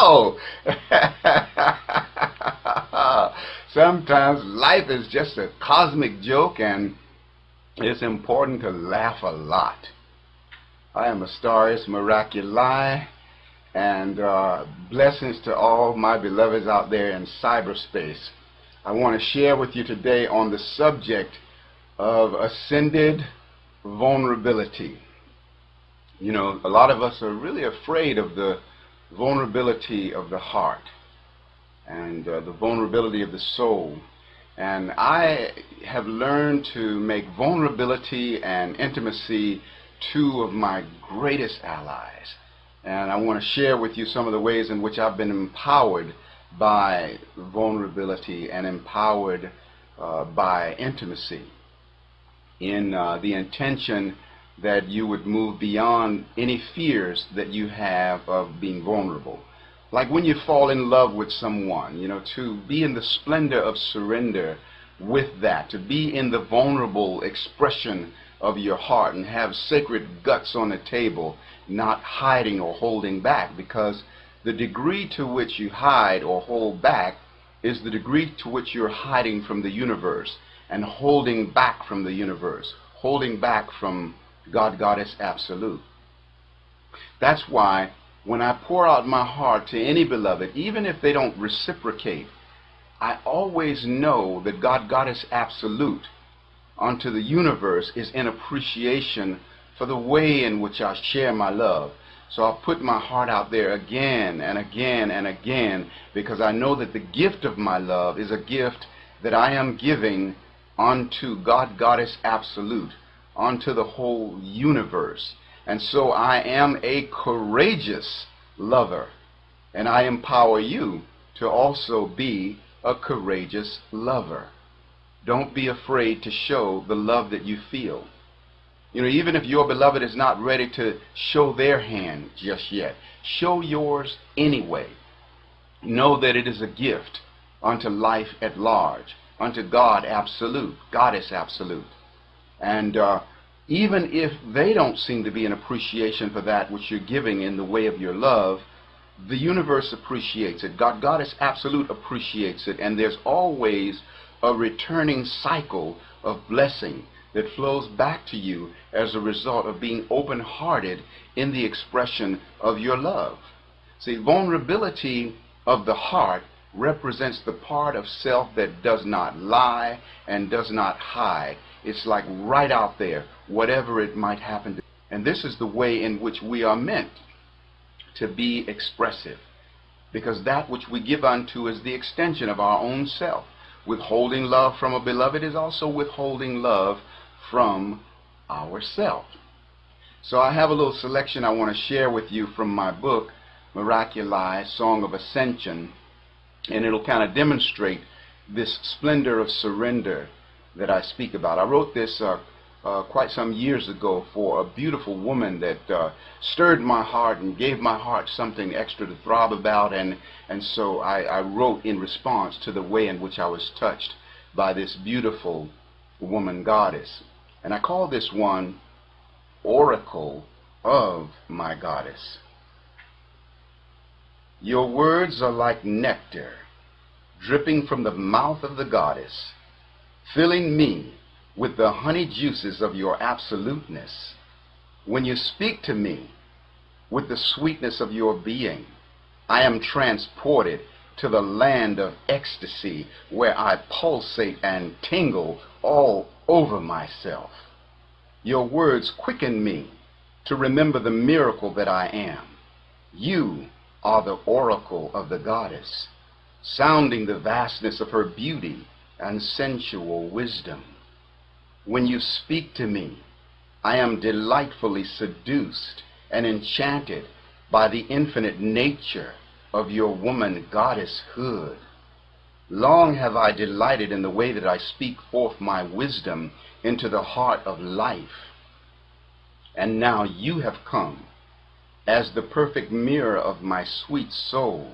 Ow! Sometimes life is just a cosmic joke, and it's important to laugh a lot. I am Astarius, Miraculii, and blessings to all my beloveds out there in cyberspace. I want to share with you today on the subject of ascended vulnerability. You know, a lot of us are really afraid of the vulnerability of the heart and the vulnerability of the soul. And I have learned to make vulnerability and intimacy two of my greatest allies. And I want to share with you some of the ways in which I've been empowered by vulnerability and empowered by intimacy, in the intention that you would move beyond any fears that you have of being vulnerable. Like when you fall in love with someone, you know, to be in the splendor of surrender with that, to be in the vulnerable expression of your heart and have sacred guts on the table, not hiding or holding back, because the degree to which you hide or hold back is the degree to which you're hiding from the universe and holding back from the universe, holding back from God, Goddess, Absolute. That's why when I pour out my heart to any beloved, even if they don't reciprocate, I always know that God, Goddess, Absolute unto the universe is in appreciation for the way in which I share my love. So I'll put my heart out there again and again and again, because I know that the gift of my love is a gift that I am giving unto God, Goddess, Absolute, unto the whole universe. And so I am a courageous lover, and I empower you to also be a courageous lover. Don't be afraid to show the love that you feel. You know, even if your beloved is not ready to show their hand just yet, show yours anyway. Know that it is a gift unto life at large, unto God Absolute, Goddess Absolute. And even if they don't seem to be an appreciation for that which you're giving in the way of your love, the universe appreciates it. God, Goddess Absolute appreciates it. And there's always a returning cycle of blessing that flows back to you as a result of being open-hearted in the expression of your love. See, vulnerability of the heart represents the part of self that does not lie and does not hide. It's like right out there, whatever it might happen to. And this is the way in which we are meant to be expressive, because that which we give unto is the extension of our own self. Withholding love from a beloved is also withholding love from ourself. So I have a little selection I want to share with you from my book, Miraculii, Song of Ascension, and it'll kind of demonstrate this splendor of surrender that I speak about. I wrote this quite some years ago for a beautiful woman that stirred my heart and gave my heart something extra to throb about, and so I wrote in response to the way in which I was touched by this beautiful woman goddess. And I call this one Oracle of My Goddess. Your words are like nectar dripping from the mouth of the goddess, filling me with the honey juices of your absoluteness. When you speak to me with the sweetness of your being, I am transported to the land of ecstasy, where I pulsate and tingle all over myself. Your words quicken me to remember the miracle that I am. You are the oracle of the goddess, sounding the vastness of her beauty and sensual wisdom. When you speak to me, I am delightfully seduced and enchanted by the infinite nature of your woman goddesshood. Long have I delighted in the way that I speak forth my wisdom into the heart of life. And now you have come as the perfect mirror of my sweet soul.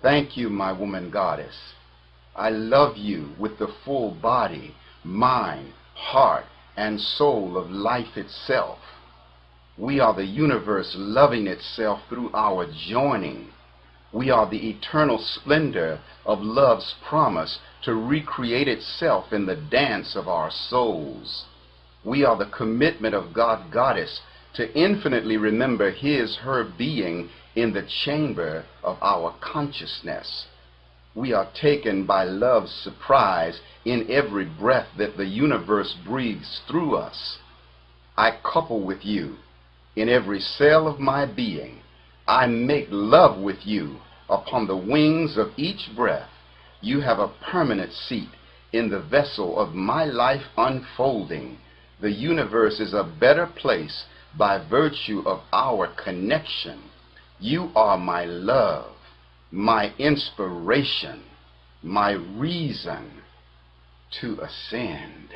Thank you, my woman goddess. I love you with the full body, mind, heart, and soul of life itself. We are the universe loving itself through our joining. We are the eternal splendor of love's promise to recreate itself in the dance of our souls. We are the commitment of God Goddess to infinitely remember her being in the chamber of our consciousness. We are taken by love's surprise in every breath that the universe breathes through us. I couple with you in every cell of my being. I make love with you upon the wings of each breath. You have a permanent seat in the vessel of my life unfolding. The universe is a better place by virtue of our connection. You are my love, my inspiration, my reason to ascend.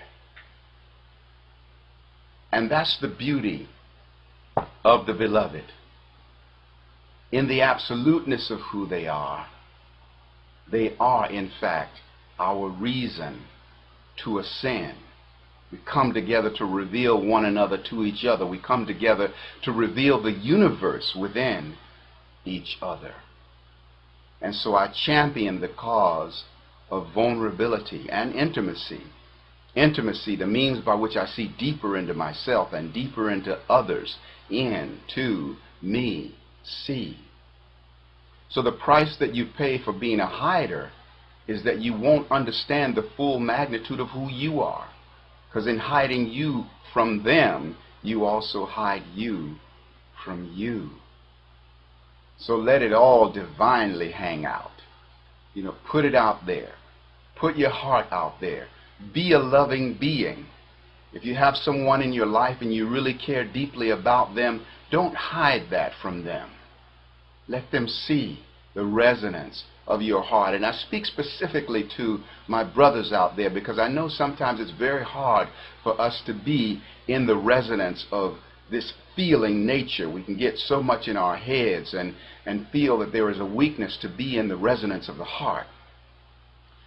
And that's the beauty of the beloved. In the absoluteness of who they are in fact our reason to ascend. We come together to reveal one another to each other. We come together to reveal the universe within each other. And so I champion the cause of vulnerability and intimacy. Intimacy, the means by which I see deeper into myself and deeper into others, into me, see. So the price that you pay for being a hider is that you won't understand the full magnitude of who you are. Because in hiding you from them, you also hide you from you. So let it all divinely hang out. Put it out there. Put your heart out there. Be a loving being. If you have someone in your life and you really care deeply about them, don't hide that from them. Let them see the resonance of your heart. And I speak specifically to my brothers out there because I know sometimes it's very hard for us to be in the resonance of this feeling nature. We can get so much in our heads and feel that there is a weakness to be in the resonance of the heart.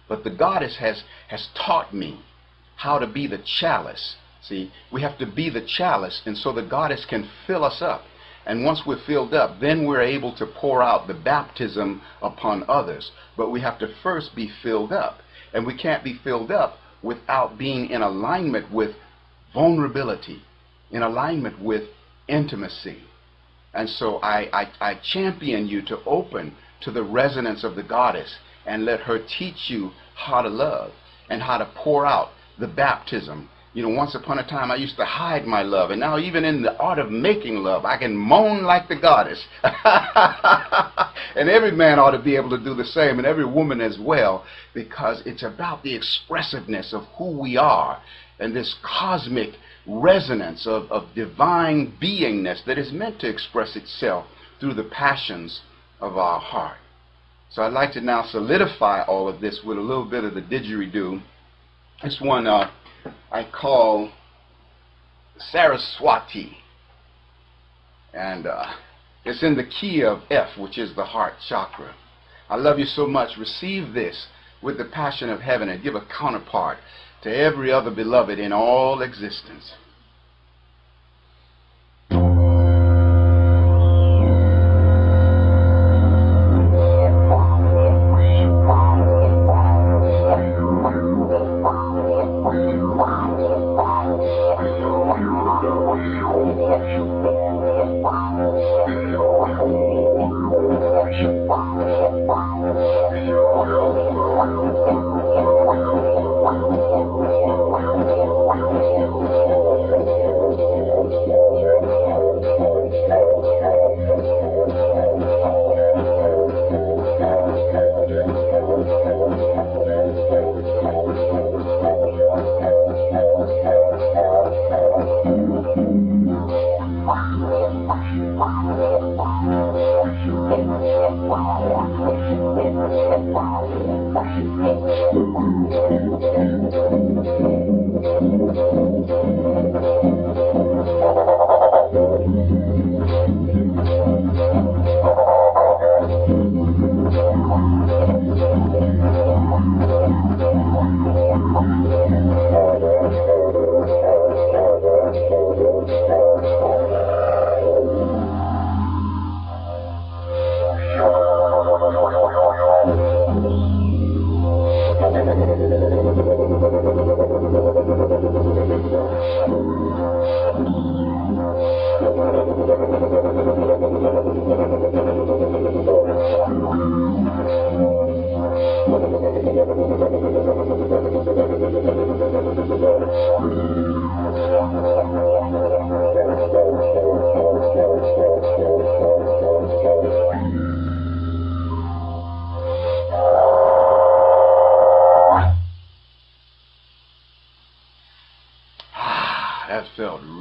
But the goddess has taught me how to be the chalice. See, we have to be the chalice, and so the goddess can fill us up. And once we're filled up, then we're able to pour out the baptism upon others. But we have to first be filled up. And we can't be filled up without being in alignment with vulnerability, in alignment with intimacy. And so I champion you to open to the resonance of the goddess and let her teach you how to love and how to pour out the baptism. Once upon a time I used to hide my love, and now even in the art of making love, I can moan like the goddess. And every man ought to be able to do the same, and every woman as well, because it's about the expressiveness of who we are and this cosmic resonance of divine beingness that is meant to express itself through the passions of our heart. So I'd like to now solidify all of this with a little bit of the didgeridoo. This one I call Saraswati, and it's in the key of F, which is the heart chakra. I love you so much. Receive this with the passion of heaven and give a counterpart to every other beloved in all existence.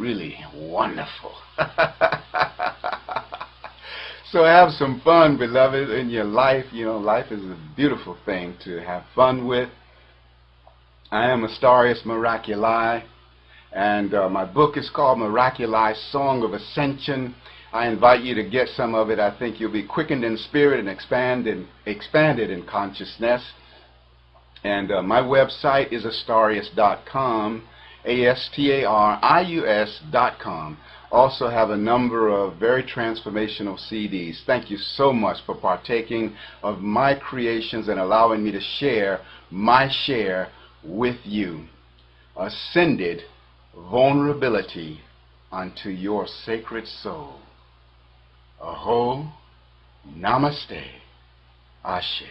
really wonderful. So have some fun, beloved, in your life. You know, life is a beautiful thing to have fun with. I am Astarius Miraculii, and my book is called Miraculii, Song of Ascension. I invite you to get some of it. I think you'll be quickened in spirit and expanded in consciousness. And my website is astarius.com, astarius.com. Also have a number of very transformational CDs. Thank you so much for partaking of my creations and allowing me to share my share with you. Ascended vulnerability unto your sacred soul. Aho, namaste, ashe.